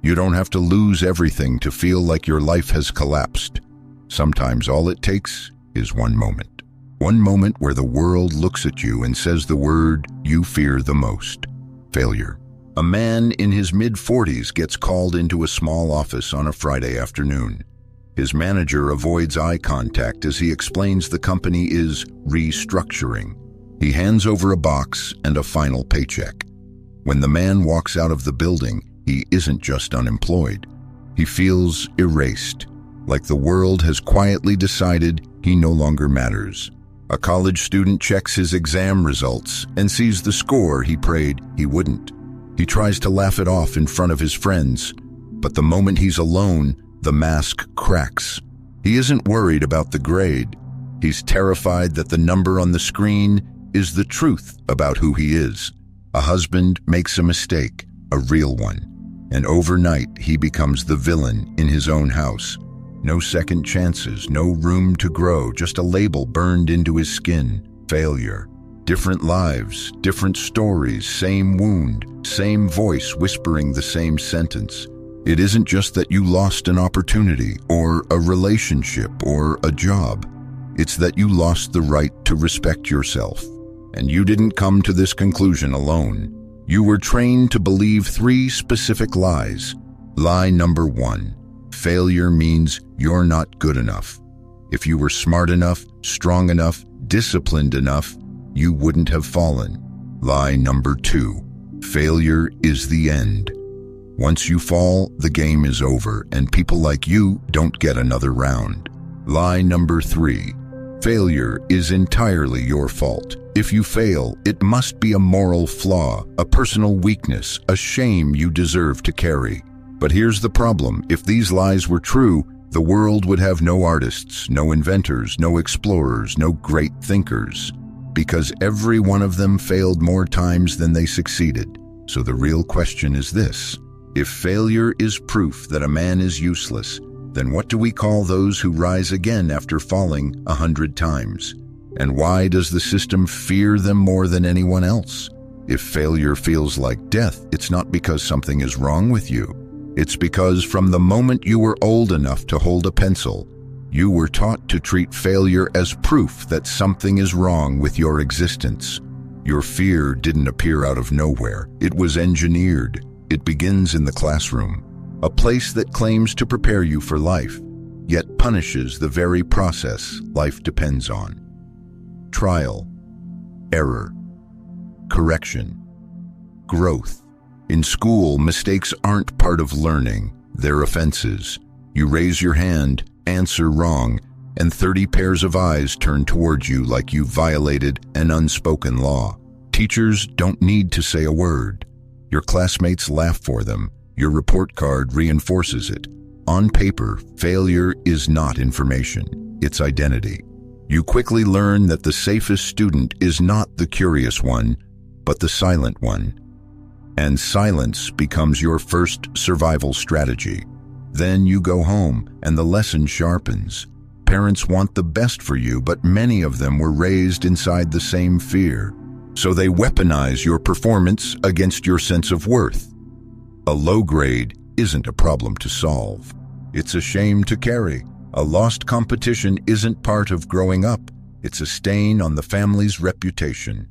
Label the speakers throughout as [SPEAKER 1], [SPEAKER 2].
[SPEAKER 1] You don't have to lose everything to feel like your life has collapsed. Sometimes all it takes is one moment. One moment where the world looks at you and says the word you fear the most: failure. A man in his mid-40s gets called into a small office on a Friday afternoon. His manager avoids eye contact as he explains the company is restructuring. He hands over a box and a final paycheck. When the man walks out of the building, he isn't just unemployed. He feels erased, like the world has quietly decided he no longer matters. A college student checks his exam results and sees the score he prayed he wouldn't. He tries to laugh it off in front of his friends, but the moment he's alone, the mask cracks. He isn't worried about the grade. He's terrified that the number on the screen is the truth about who he is. A husband makes a mistake, a real one, and overnight he becomes the villain in his own house. No second chances, no room to grow, just a label burned into his skin: failure. Different lives, different stories, same wound, same voice whispering the same sentence. It isn't just that you lost an opportunity or a relationship or a job. It's that you lost the right to respect yourself. And you didn't come to this conclusion alone. You were trained to believe 3 specific lies. Lie number 1: failure means you're not good enough. If you were smart enough, strong enough, disciplined enough, you wouldn't have fallen. Lie number 2: failure is the end. Once you fall, the game is over, and people like you don't get another round. Lie number 3: failure is entirely your fault. If you fail, it must be a moral flaw, a personal weakness, a shame you deserve to carry. But here's the problem: if these lies were true, the world would have no artists, no inventors, no explorers, no great thinkers. Because every one of them failed more times than they succeeded. So the real question is this: if failure is proof that a man is useless, then what do we call those who rise again after falling 100 times? And why does the system fear them more than anyone else? If failure feels like death, it's not because something is wrong with you. It's because from the moment you were old enough to hold a pencil, you were taught to treat failure as proof that something is wrong with your existence. Your fear didn't appear out of nowhere. It was engineered. It begins in the classroom, a place that claims to prepare you for life, yet punishes the very process life depends on. Trial, error, correction, growth. In school, mistakes aren't part of learning. They're offenses. You raise your hand, answer wrong, and 30 pairs of eyes turn towards you like you violated an unspoken law. Teachers don't need to say a word. Your classmates laugh for them. Your report card reinforces it. On paper, failure is not information. It's identity. You quickly learn that the safest student is not the curious one, but the silent one. And silence becomes your first survival strategy. Then you go home, and the lesson sharpens. Parents want the best for you, but many of them were raised inside the same fear. So they weaponize your performance against your sense of worth. A low grade isn't a problem to solve. It's a shame to carry. A lost competition isn't part of growing up. It's a stain on the family's reputation.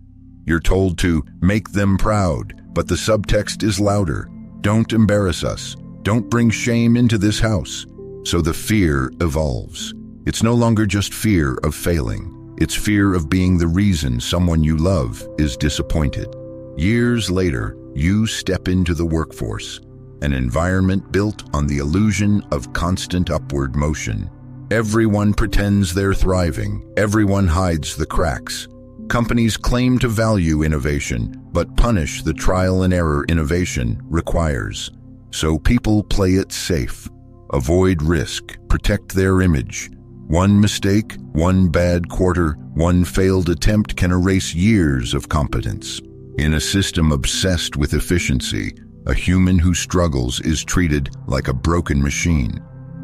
[SPEAKER 1] You're told to make them proud, but the subtext is louder. Don't embarrass us. Don't bring shame into this house. So the fear evolves. It's no longer just fear of failing. It's fear of being the reason someone you love is disappointed. Years later, you step into the workforce, an environment built on the illusion of constant upward motion. Everyone pretends they're thriving. Everyone hides the cracks. Companies claim to value innovation, but punish the trial and error innovation requires. So people play it safe, avoid risk, protect their image. One mistake, one bad quarter, one failed attempt can erase years of competence. In a system obsessed with efficiency, a human who struggles is treated like a broken machine,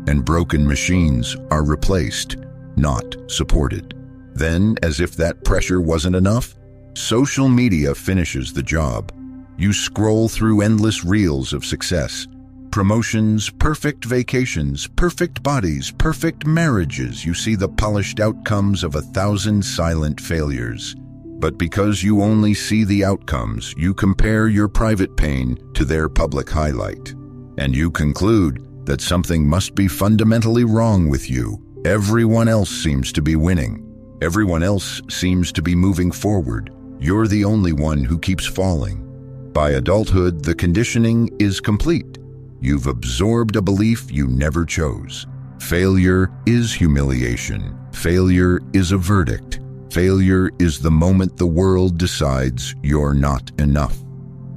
[SPEAKER 1] and broken machines are replaced, not supported. Then, as if that pressure wasn't enough, social media finishes the job. You scroll through endless reels of success, Promotions, perfect vacations, perfect bodies, perfect marriages. You see the polished outcomes of 1,000 silent failures. But because you only see the outcomes, you compare your private pain to their public highlight. And you conclude that something must be fundamentally wrong with you. Everyone else seems to be winning. Everyone else seems to be moving forward. You're the only one who keeps falling. By adulthood, the conditioning is complete. You've absorbed a belief you never chose. Failure is humiliation. Failure is a verdict. Failure is the moment the world decides you're not enough.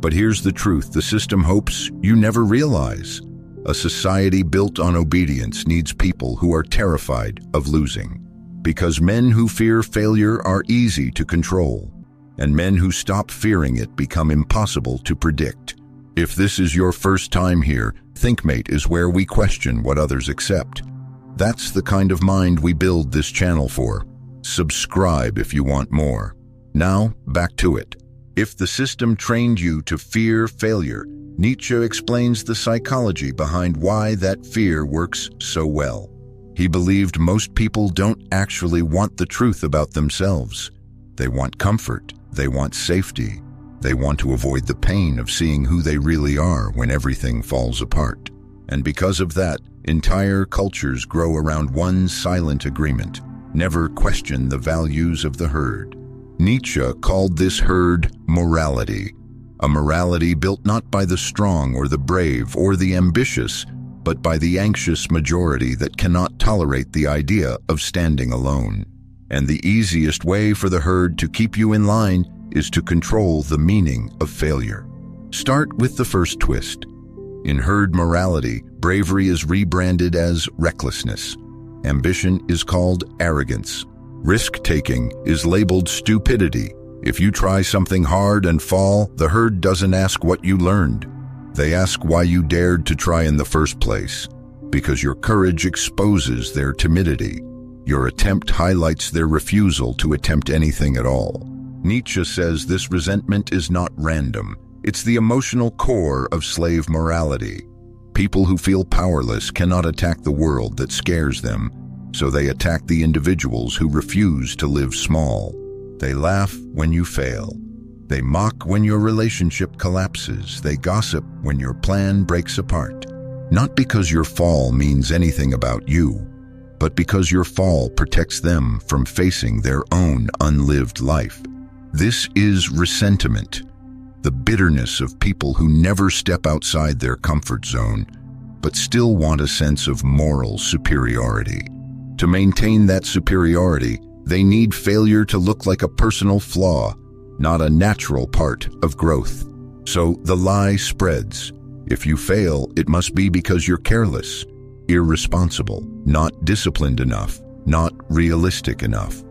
[SPEAKER 1] But here's the truth the system hopes you never realize. A society built on obedience needs people who are terrified of losing. Because men who fear failure are easy to control, and men who stop fearing it become impossible to predict. If this is your first time here, ThinkMate is where we question what others accept. That's the kind of mind we build this channel for. Subscribe if you want more. Now, back to it. If the system trained you to fear failure, Nietzsche explains the psychology behind why that fear works so well. He believed most people don't actually want the truth about themselves. They want comfort. They want safety. They want to avoid the pain of seeing who they really are when everything falls apart. And because of that, entire cultures grow around one silent agreement: never question the values of the herd. Nietzsche called this herd morality, a morality built not by the strong or the brave or the ambitious, but by the anxious majority that cannot tolerate the idea of standing alone. And the easiest way for the herd to keep you in line is to control the meaning of failure. Start with the first twist. In herd morality, bravery is rebranded as recklessness. Ambition is called arrogance. Risk-taking is labeled stupidity. If you try something hard and fall, the herd doesn't ask what you learned. They ask why you dared to try in the first place. Because your courage exposes their timidity. Your attempt highlights their refusal to attempt anything at all. Nietzsche says this resentment is not random. It's the emotional core of slave morality. People who feel powerless cannot attack the world that scares them, so they attack the individuals who refuse to live small. They laugh when you fail. They mock when your relationship collapses. They gossip when your plan breaks apart. Not because your fall means anything about you, but because your fall protects them from facing their own unlived life. This is resentment, the bitterness of people who never step outside their comfort zone, but still want a sense of moral superiority. To maintain that superiority, they need failure to look like a personal flaw, not a natural part of growth. So the lie spreads. If you fail, it must be because you're careless, irresponsible, not disciplined enough, not realistic enough.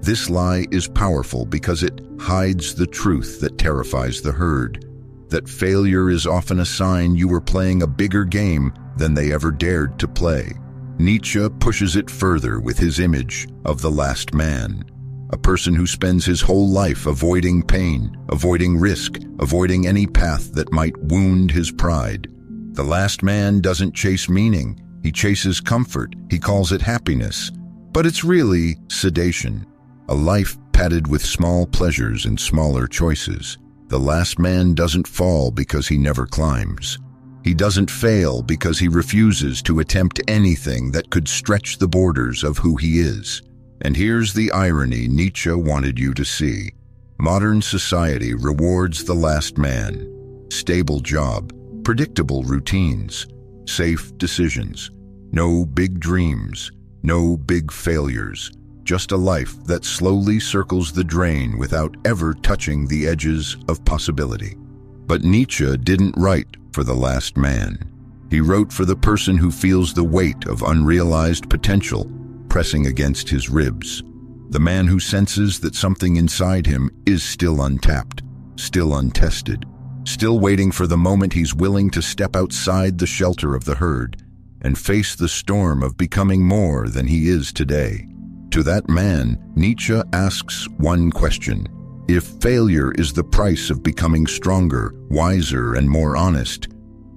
[SPEAKER 1] This lie is powerful because it hides the truth that terrifies the herd, that failure is often a sign you were playing a bigger game than they ever dared to play. Nietzsche pushes it further with his image of the last man, a person who spends his whole life avoiding pain, avoiding risk, avoiding any path that might wound his pride. The last man doesn't chase meaning, he chases comfort, he calls it happiness, but it's really sedation. A life padded with small pleasures and smaller choices. The last man doesn't fall because he never climbs. He doesn't fail because he refuses to attempt anything that could stretch the borders of who he is. And here's the irony Nietzsche wanted you to see. Modern society rewards the last man. Stable job, predictable routines, safe decisions, no big dreams, no big failures. Just a life that slowly circles the drain without ever touching the edges of possibility. But Nietzsche didn't write for the last man. He wrote for the person who feels the weight of unrealized potential pressing against his ribs. The man who senses that something inside him is still untapped, still untested, still waiting for the moment he's willing to step outside the shelter of the herd and face the storm of becoming more than he is today. To that man, Nietzsche asks one question. If failure is the price of becoming stronger, wiser, and more honest,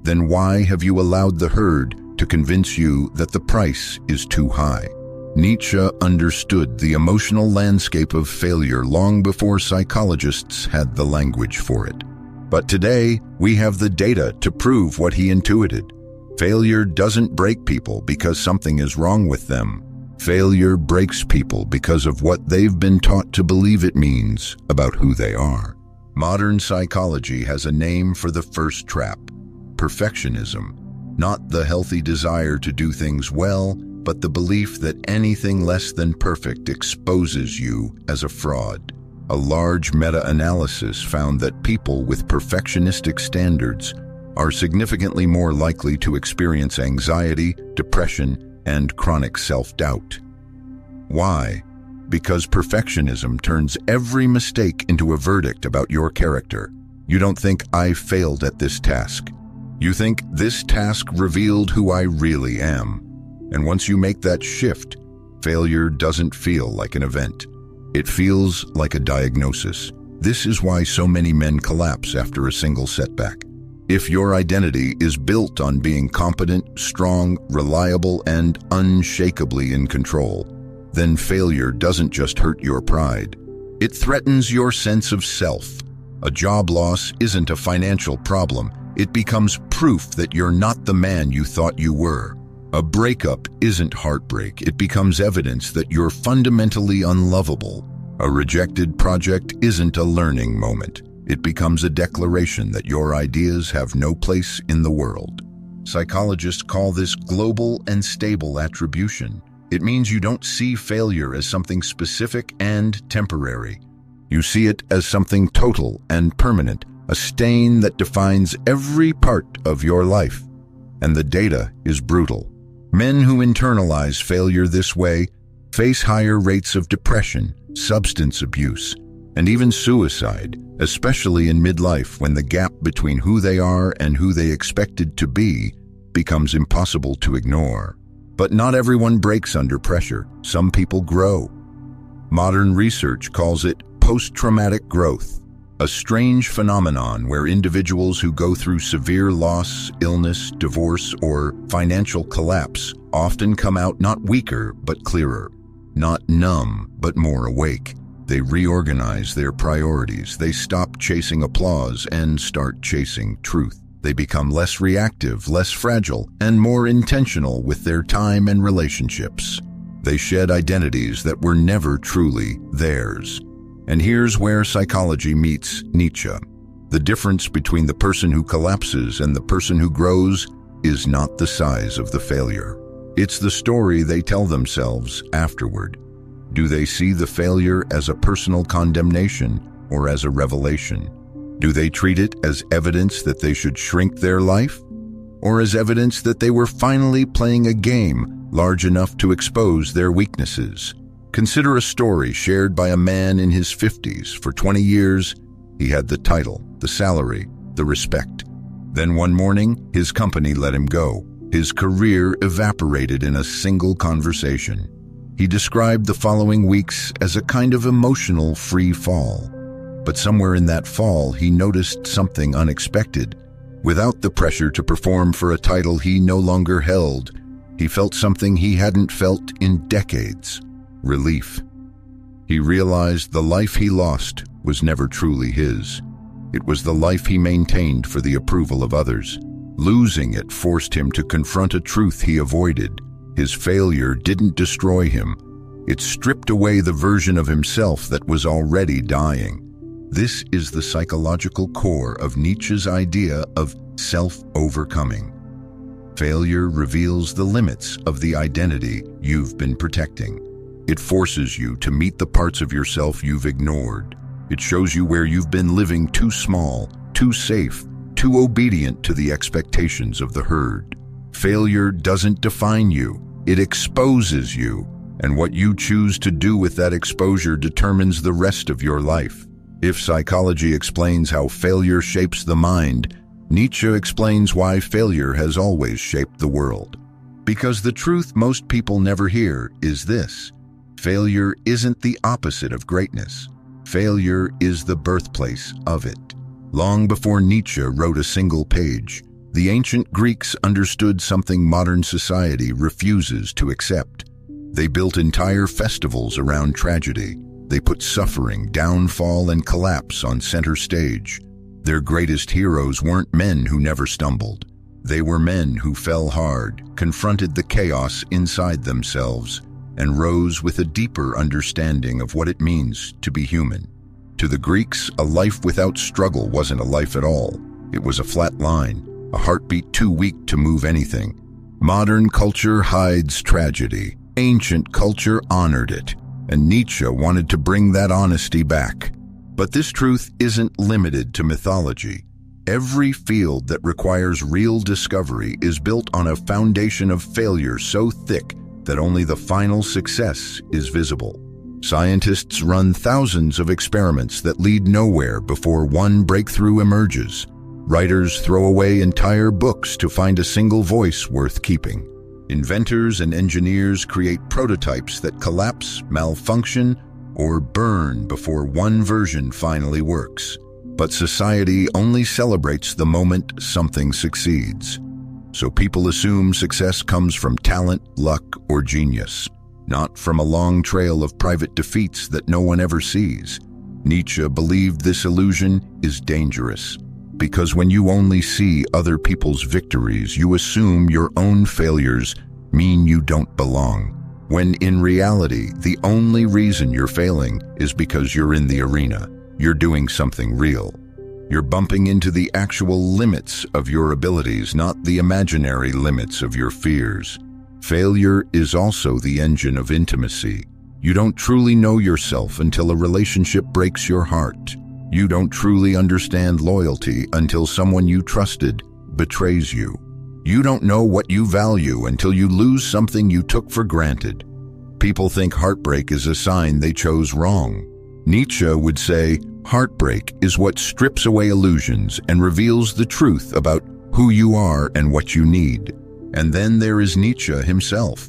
[SPEAKER 1] then why have you allowed the herd to convince you that the price is too high? Nietzsche understood the emotional landscape of failure long before psychologists had the language for it. But today, we have the data to prove what he intuited. Failure doesn't break people because something is wrong with them. Failure breaks people because of what they've been taught to believe it means about who they are. Modern psychology has a name for the first trap: perfectionism. Not the healthy desire to do things well, but the belief that anything less than perfect exposes you as a fraud. A large meta-analysis found that people with perfectionistic standards are significantly more likely to experience anxiety, depression, and chronic self-doubt. Why? Because perfectionism turns every mistake into a verdict about your character. You don't think, "I failed at this task." You think, "This task revealed who I really am." And once you make that shift, failure doesn't feel like an event. It feels like a diagnosis. This is why so many men collapse after a single setback. If your identity is built on being competent, strong, reliable, and unshakably in control, then failure doesn't just hurt your pride. It threatens your sense of self. A job loss isn't a financial problem. It becomes proof that you're not the man you thought you were. A breakup isn't heartbreak. It becomes evidence that you're fundamentally unlovable. A rejected project isn't a learning moment. It becomes a declaration that your ideas have no place in the world. Psychologists call this global and stable attribution. It means you don't see failure as something specific and temporary. You see it as something total and permanent, a stain that defines every part of your life. And the data is brutal. Men who internalize failure this way face higher rates of depression, substance abuse, and even suicide, especially in midlife when the gap between who they are and who they expected to be becomes impossible to ignore. But not everyone breaks under pressure. Some people grow. Modern research calls it post-traumatic growth, a strange phenomenon where individuals who go through severe loss, illness, divorce, or financial collapse often come out not weaker but clearer, not numb but more awake. They reorganize their priorities. They stop chasing applause and start chasing truth. They become less reactive, less fragile, and more intentional with their time and relationships. They shed identities that were never truly theirs. And here's where psychology meets Nietzsche. The difference between the person who collapses and the person who grows is not the size of the failure. It's the story they tell themselves afterward. Do they see the failure as a personal condemnation or as a revelation? Do they treat it as evidence that they should shrink their life, or as evidence that they were finally playing a game large enough to expose their weaknesses? Consider a story shared by a man in his 50s. For 20 years, he had the title, the salary, the respect. Then one morning, his company let him go. His career evaporated in a single conversation. He described the following weeks as a kind of emotional free fall. But somewhere in that fall, he noticed something unexpected. Without the pressure to perform for a title he no longer held, he felt something he hadn't felt in decades: relief. He realized the life he lost was never truly his. It was the life he maintained for the approval of others. Losing it forced him to confront a truth he avoided. His failure didn't destroy him. It stripped away the version of himself that was already dying. This is the psychological core of Nietzsche's idea of self-overcoming. Failure reveals the limits of the identity you've been protecting. It forces you to meet the parts of yourself you've ignored. It shows you where you've been living too small, too safe, too obedient to the expectations of the herd. Failure doesn't define you. It exposes you, and what you choose to do with that exposure determines the rest of your life. If psychology explains how failure shapes the mind, Nietzsche explains why failure has always shaped the world. Because the truth most people never hear is this: failure isn't the opposite of greatness. Failure is the birthplace of it. Long before Nietzsche wrote a single page, The ancient Greeks understood something modern society refuses to accept. They built entire festivals around tragedy. They put suffering, downfall, and collapse on center stage. Their greatest heroes weren't men who never stumbled. They were men who fell hard, confronted the chaos inside themselves, and rose with a deeper understanding of what it means to be human. To the Greeks, a life without struggle wasn't a life at all. It was a flat line, a heartbeat too weak to move anything. Modern culture hides tragedy. Ancient culture honored it, and Nietzsche wanted to bring that honesty back. But this truth isn't limited to mythology. Every field that requires real discovery is built on a foundation of failure so thick that only the final success is visible. Scientists run thousands of experiments that lead nowhere before one breakthrough emerges. Writers throw away entire books to find a single voice worth keeping. Inventors and engineers create prototypes that collapse, malfunction, or burn before one version finally works. But society only celebrates the moment something succeeds. So people assume success comes from talent, luck, or genius, not from a long trail of private defeats that no one ever sees. Nietzsche believed this illusion is dangerous, because when you only see other people's victories, you assume your own failures mean you don't belong, when in reality, the only reason you're failing is because you're in the arena. You're doing something real. You're bumping into the actual limits of your abilities, not the imaginary limits of your fears. Failure is also the engine of intimacy. You don't truly know yourself until a relationship breaks your heart. You don't truly understand loyalty until someone you trusted betrays you. You don't know what you value until you lose something you took for granted. People think heartbreak is a sign they chose wrong. Nietzsche would say, heartbreak is what strips away illusions and reveals the truth about who you are and what you need. And then there is Nietzsche himself,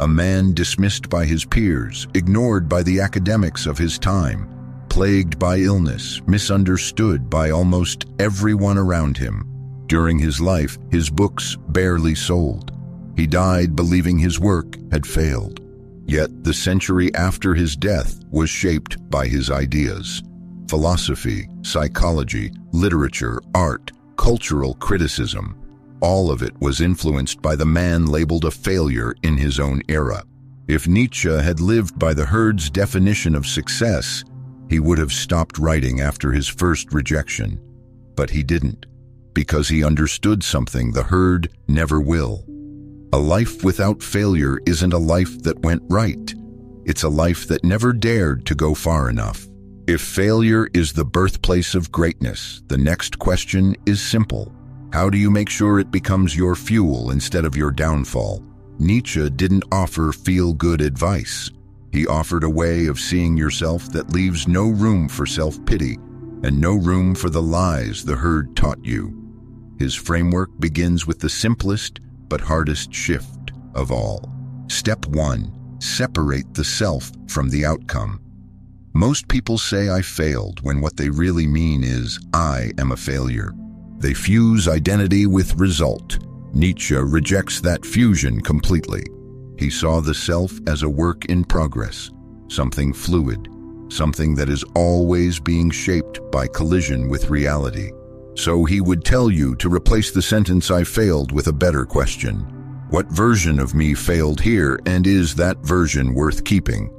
[SPEAKER 1] a man dismissed by his peers, ignored by the academics of his time, plagued by illness, misunderstood by almost everyone around him. During his life, his books barely sold. He died believing his work had failed. Yet the century after his death was shaped by his ideas. Philosophy, psychology, literature, art, cultural criticism, all of it was influenced by the man labeled a failure in his own era. If Nietzsche had lived by the herd's definition of success, he would have stopped writing after his first rejection. But he didn't, because he understood something the herd never will. A life without failure isn't a life that went right. It's a life that never dared to go far enough. If failure is the birthplace of greatness, the next question is simple. How do you make sure it becomes your fuel instead of your downfall? Nietzsche didn't offer feel-good advice. He offered a way of seeing yourself that leaves no room for self-pity and no room for the lies the herd taught you. His framework begins with the simplest but hardest shift of all. Step 1. Separate the self from the outcome. Most people say I failed when what they really mean is I am a failure. They fuse identity with result. Nietzsche rejects that fusion completely. He saw the self as a work in progress, something fluid, something that is always being shaped by collision with reality. So he would tell you to replace the sentence I failed with a better question. What version of me failed here, and is that version worth keeping?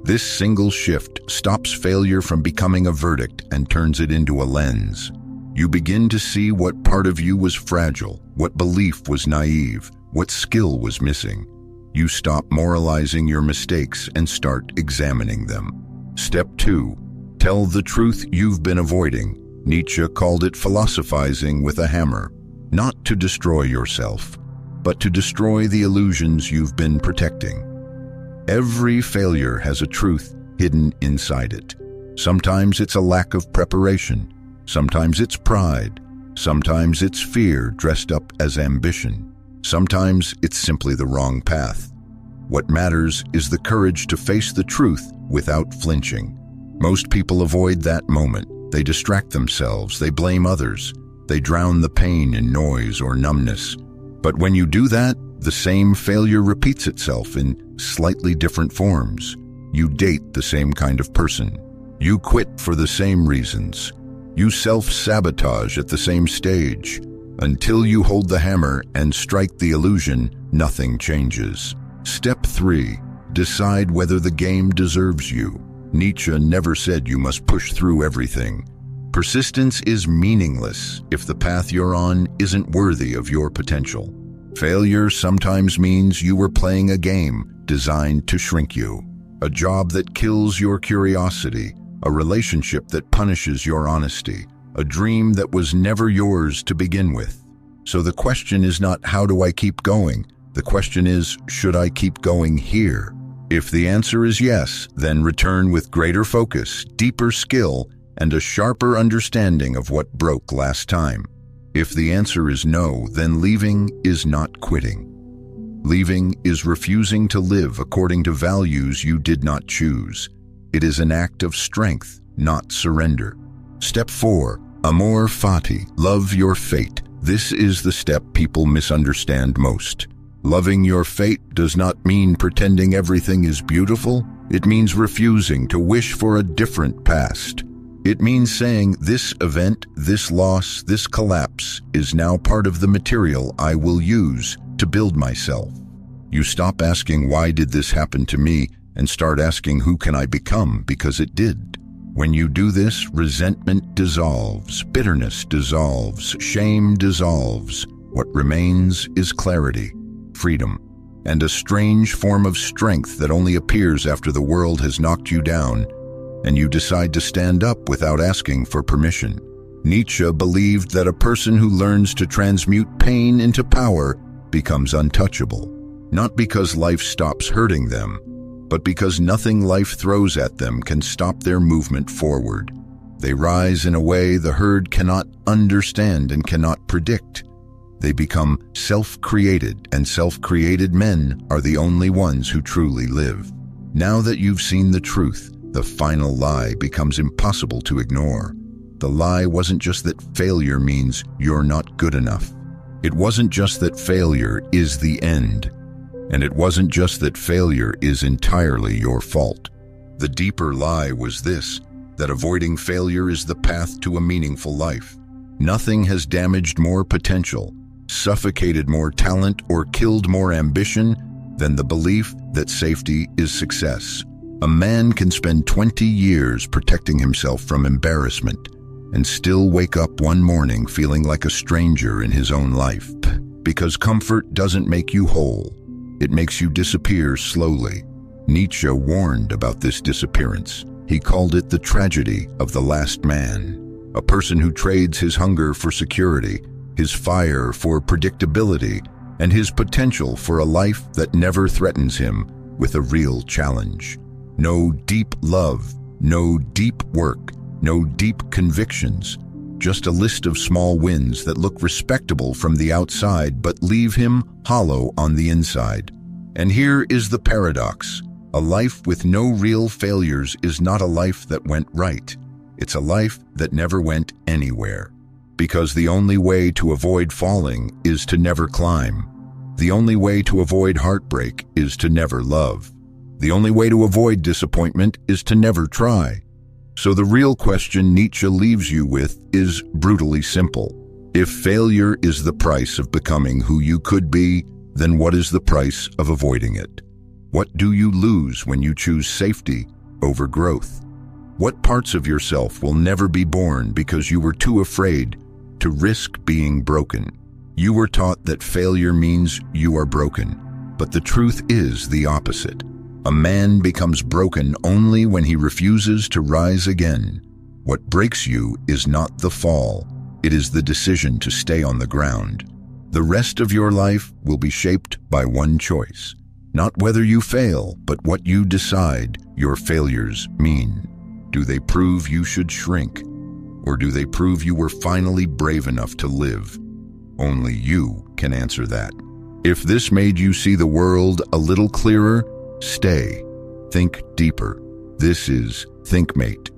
[SPEAKER 1] This single shift stops failure from becoming a verdict and turns it into a lens. You begin to see what part of you was fragile, what belief was naive, what skill was missing. You stop moralizing your mistakes and start examining them. Step 2. Tell the truth you've been avoiding. Nietzsche called it philosophizing with a hammer, not to destroy yourself, but to destroy the illusions you've been protecting. Every failure has a truth hidden inside it. Sometimes it's a lack of preparation. Sometimes it's pride. Sometimes it's fear dressed up as ambition. Sometimes it's simply the wrong path. What matters is the courage to face the truth without flinching. Most people avoid that moment. They distract themselves, they blame others, They drown the pain in noise or numbness. But when you do that, the same failure repeats itself in slightly different forms. You date the same kind of person. You quit for the same reasons. You self-sabotage at the same stage. Until you hold the hammer and strike the illusion, nothing changes. Step 3. Decide whether the game deserves you. Nietzsche never said you must push through everything. Persistence is meaningless if the path you're on isn't worthy of your potential. Failure sometimes means you were playing a game designed to shrink you. A job that kills your curiosity, a relationship that punishes your honesty, a dream that was never yours to begin with. So the question is not, how do I keep going? The question is, should I keep going here? If the answer is yes, then return with greater focus, deeper skill, and a sharper understanding of what broke last time. If the answer is no, then leaving is not quitting. Leaving is refusing to live according to values you did not choose. It is an act of strength, not surrender. Step 4. Amor fati. Love your fate. This is the step people misunderstand most. Loving your fate does not mean pretending everything is beautiful. It means refusing to wish for a different past. It means saying, this event, this loss, this collapse is now part of the material I will use to build myself. You stop asking, why did this happen to me, and start asking, who can I become because it did? When you do this, resentment dissolves, bitterness dissolves, shame dissolves. What remains is clarity, freedom, and a strange form of strength that only appears after the world has knocked you down and you decide to stand up without asking for permission. Nietzsche believed that a person who learns to transmute pain into power becomes untouchable, not because life stops hurting them, but because nothing life throws at them can stop their movement forward. They rise in a way the herd cannot understand and cannot predict. They become self-created, and self-created men are the only ones who truly live. Now that you've seen the truth, the final lie becomes impossible to ignore. The lie wasn't just that failure means you're not good enough. It wasn't just that failure is the end. And it wasn't just that failure is entirely your fault. The deeper lie was this, that avoiding failure is the path to a meaningful life. Nothing has damaged more potential, suffocated more talent, or killed more ambition than the belief that safety is success. A man can spend 20 years protecting himself from embarrassment and still wake up one morning feeling like a stranger in his own life. Because comfort doesn't make you whole. It makes you disappear slowly. Nietzsche warned about this disappearance. He called it the tragedy of the last man. A person who trades his hunger for security, his fire for predictability, and his potential for a life that never threatens him with a real challenge. No deep love, no deep work, no deep convictions, just a list of small wins that look respectable from the outside but leave him hollow on the inside. And here is the paradox. A life with no real failures is not a life that went right. It's a life that never went anywhere. Because the only way to avoid falling is to never climb. The only way to avoid heartbreak is to never love. The only way to avoid disappointment is to never try. So the real question Nietzsche leaves you with is brutally simple. If failure is the price of becoming who you could be, then what is the price of avoiding it? What do you lose when you choose safety over growth? What parts of yourself will never be born because you were too afraid to risk being broken? You were taught that failure means you are broken, but the truth is the opposite. A man becomes broken only when he refuses to rise again. What breaks you is not the fall. It is the decision to stay on the ground. The rest of your life will be shaped by one choice. Not whether you fail, but what you decide your failures mean. Do they prove you should shrink? Or do they prove you were finally brave enough to live? Only you can answer that. If this made you see the world a little clearer, stay. Think deeper. This is ThinkMate.